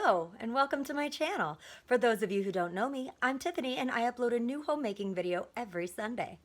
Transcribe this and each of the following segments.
Hello and welcome to my channel. For those of you who don't know me, I'm Tiffany and I upload a new homemaking video every Sunday.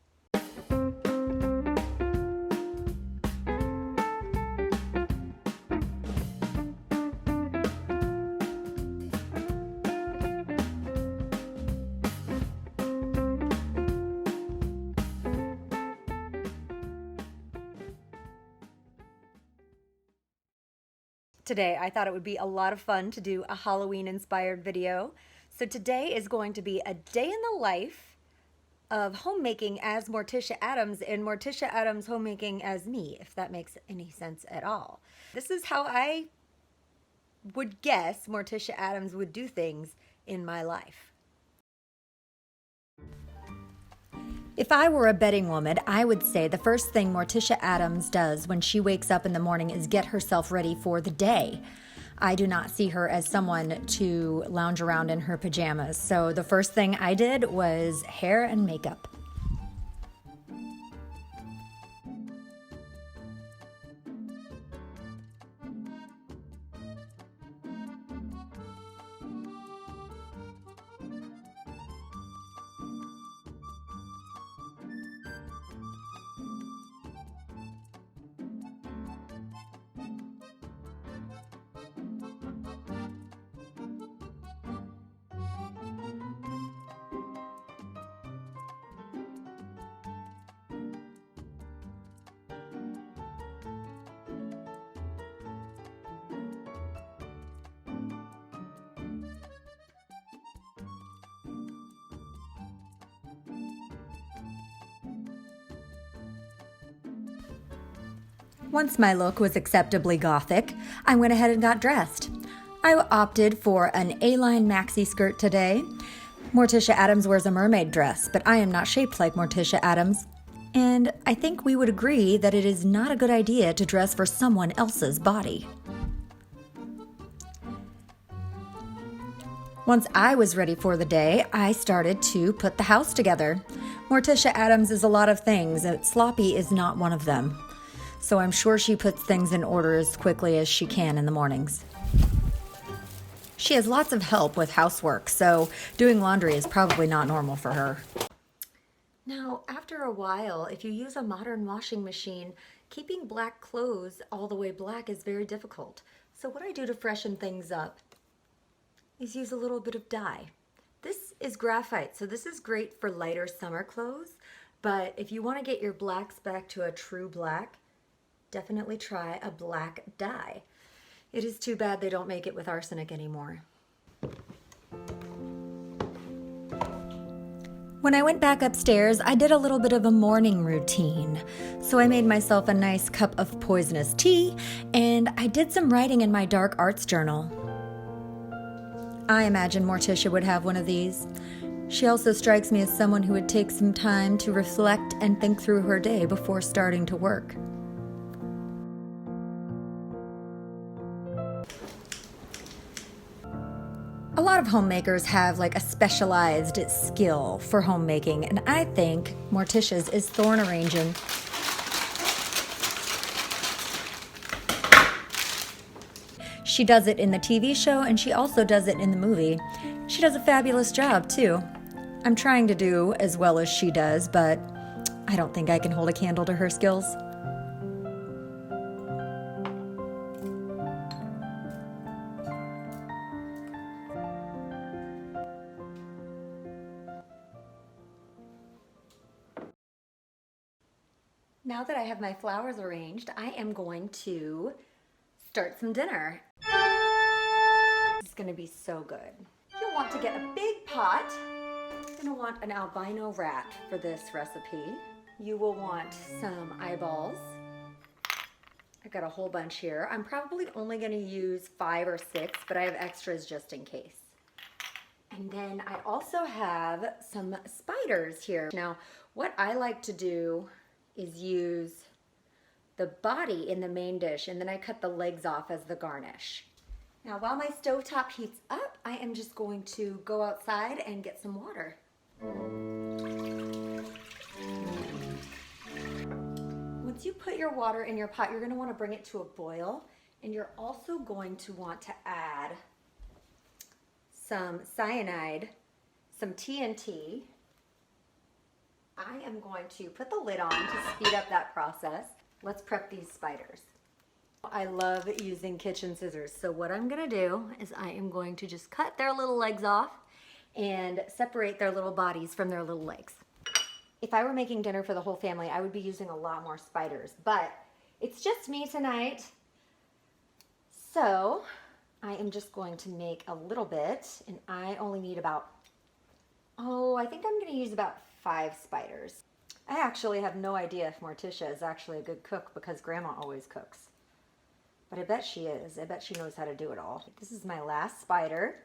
Today, I thought it would be a lot of fun to do a Halloween-inspired video. So today is going to be a day in the life of homemaking as Morticia Addams and Morticia Addams homemaking as me, if that makes any sense at all. This is how I would guess Morticia Addams would do things in my life. If I were a betting woman, I would say the first thing Morticia Addams does when she wakes up in the morning is get herself ready for the day. I do not see her as someone to lounge around in her pajamas. So the first thing I did was hair and makeup. Once my look was acceptably gothic, I went ahead and got dressed. I opted for an A-line maxi skirt today. Morticia Addams wears a mermaid dress, but I am not shaped like Morticia Addams. And I think we would agree that it is not a good idea to dress for someone else's body. Once I was ready for the day, I started to put the house together. Morticia Addams is a lot of things, and sloppy is not one of them. So I'm sure she puts things in order as quickly as she can in the mornings. She has lots of help with housework, so doing laundry is probably not normal for her. Now, after a while, if you use a modern washing machine, keeping black clothes all the way black is very difficult. So what I do to freshen things up is use a little bit of dye. This is graphite, so this is great for lighter summer clothes, but if you want to get your blacks back to a true black, definitely try a black dye. It is too bad they don't make it with arsenic anymore. When I went back upstairs, I did a little bit of a morning routine. So I made myself a nice cup of poisonous tea, and I did some writing in my dark arts journal. I imagine Morticia would have one of these. She also strikes me as someone who would take some time to reflect and think through her day before starting to work. A lot of homemakers have like a specialized skill for homemaking, and I think Morticia's is thorn arranging. She does it in the TV show, and she also does it in the movie. She does a fabulous job too. I'm trying to do as well as she does, but I don't think I can hold a candle to her skills. Now that I have my flowers arranged, I am going to start some dinner. It's gonna be so good. You'll want to get a big pot. You're gonna want an albino rat for this recipe. You will want some eyeballs. I've got a whole bunch here. I'm probably only gonna use 5 or 6, but I have extras just in case. And then I also have some spiders here. Now, what I like to do is use the body in the main dish, and then I cut the legs off as the garnish. Now, while my stovetop heats up, I am just going to go outside and get some water. Once you put your water in your pot, you're going to want to bring it to a boil, and you're also going to want to add some cyanide, some TNT. I am going to put the lid on to speed up that process. Let's prep these spiders. I love using kitchen scissors. So what I'm gonna do is I am going to just cut their little legs off and separate their little bodies from their little legs. If I were making dinner for the whole family, I would be using a lot more spiders, but it's just me tonight. So I am just going to make a little bit, and I only need about, I think I'm gonna use about 5 spiders. I actually have no idea if Morticia is actually a good cook because Grandma always cooks. But I bet she is. I bet she knows how to do it all. This is my last spider.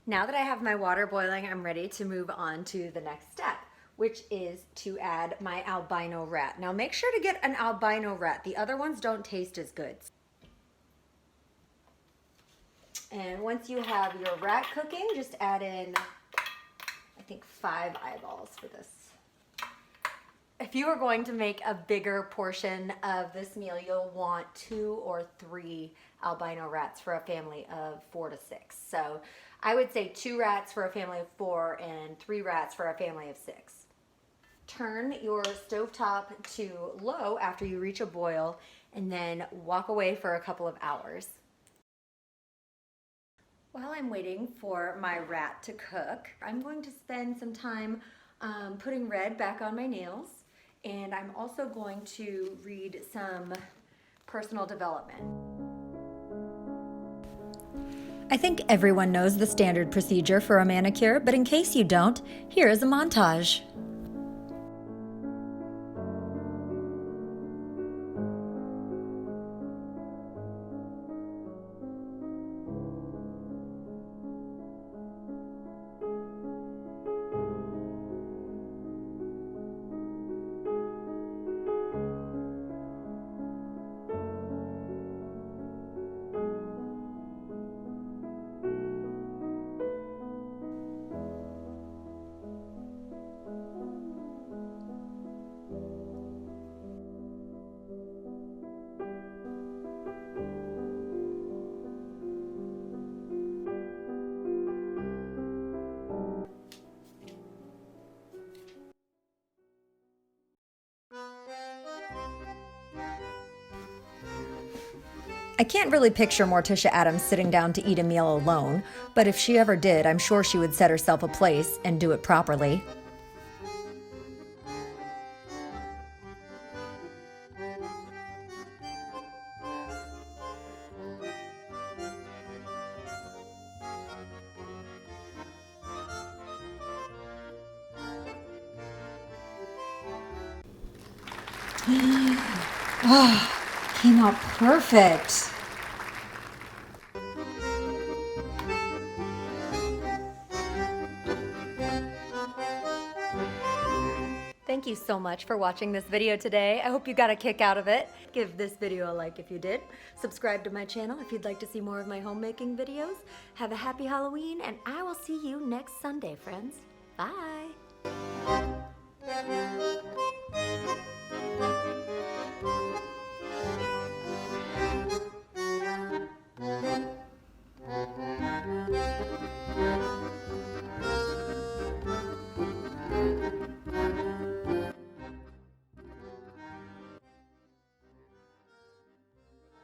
Now that I have my water boiling, I'm ready to move on to the next step, which is to add my albino rat. Now make sure to get an albino rat. The other ones don't taste as good. And once you have your rat cooking, just add in, I think 5 eyeballs for this. If you are going to make a bigger portion of this meal, you'll want 2 or 3 albino rats for a family of 4 to 6. So I would say 2 rats for a family of 4 and 3 rats for a family of 6. Turn your stovetop to low after you reach a boil and then walk away for a couple of hours. While I'm waiting for my rat to cook, I'm going to spend some time putting red back on my nails, and I'm also going to read some personal development. I think everyone knows the standard procedure for a manicure, but in case you don't, here is a montage. I can't really picture Morticia Addams sitting down to eat a meal alone, but if she ever did, I'm sure she would set herself a place and do it properly. Oh, came out perfect. Thank you so much for watching this video today. I hope you got a kick out of it. Give this video a like if you did. Subscribe to my channel if you'd like to see more of my homemaking videos. Have a happy Halloween, and I will see you next Sunday, friends. Bye.